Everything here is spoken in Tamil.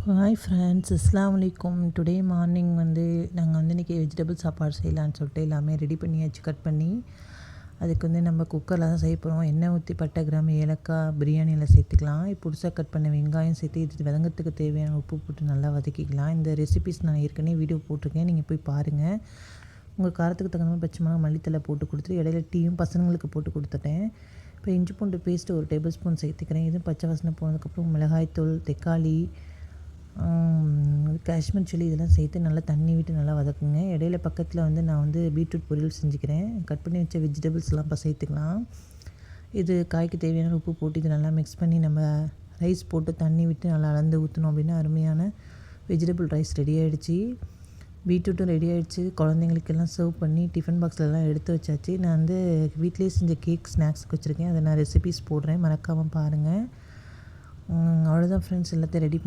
ஹாய் ஃப்ரெண்ட்ஸ், அஸ்ஸலாமு அலைக்கும். டுடே மார்னிங் நாங்கள் இன்றைக்கி வெஜிடபிள் சாப்பாடு செய்யலான்னு சொல்லிட்டு எல்லாமே ரெடி பண்ணியாச்சு. கட் பண்ணி அதுக்கு நம்ம குக்கரில் தான் செய்ய போகிறோம். எண்ணெய் ஊற்றி பட்டை, கிராம்பு, ஏலக்காய், பிரியாணியில் சேர்த்துக்கலாம். புதுசாக கட் பண்ண வெங்காயம் சேர்த்து இது வதங்கிறதுக்கு தேவையான உப்பு போட்டு நல்லா வதக்கிக்கலாம். இந்த ரெசிபிஸ் நான் ஏற்கனவே வீடியோ போட்டிருக்கேன், நீங்கள் போய் பாருங்கள். உங்கள் காரத்துக்கு தகுந்த மாதிரி பச்சை மிளகா, மல்லித்தலை போட்டு கொடுத்துட்டு இடையில டீயும் பசங்களுக்கு போட்டு கொடுத்துட்டேன். இப்போ இஞ்சி பூண்டு பேஸ்ட்டு 1 டேபிள் ஸ்பூன் சேர்த்துக்கிறேன். இதுவும் பச்சை வாசனை போனதுக்கப்புறம் மிளகாய்த்தூள், தக்காளி, காஷ்மீர் சில்லி இதெல்லாம் சேர்த்து நல்லா தண்ணி விட்டு நல்லா வதக்குங்க. இடையில பக்கத்தில் நான் பீட்ரூட் பொரியல் செஞ்சுக்கிறேன். கட் பண்ணி வச்ச வெஜிடபிள்ஸ்லாம் இப்போ சேர்த்துக்கலாம். இது காய்க்கு தேவையான உப்பு போட்டு இது நல்லா மிக்ஸ் பண்ணி நம்ம ரைஸ் போட்டு தண்ணி விட்டு நல்லா அளந்து ஊற்றணும் அப்படின்னா அருமையான வெஜிடபிள் ரைஸ் ரெடி ஆகிடுச்சு. பீட்ரூட்டும் ரெடி ஆகிடுச்சு. குழந்தைங்களுக்கெல்லாம் சர்வ் பண்ணி டிஃபன் பாக்ஸ்லலாம் எடுத்து வச்சாச்சு. நான் வீட்டிலே செஞ்ச கேக் ஸ்நாக்ஸ்க்கு வச்சுருக்கேன். அதை நான் ரெசிபிஸ் போடுறேன், மறக்காமல் பாருங்கள். அவ்வளோதான் ஃப்ரெண்ட்ஸ், எல்லாத்தையும் ரெடி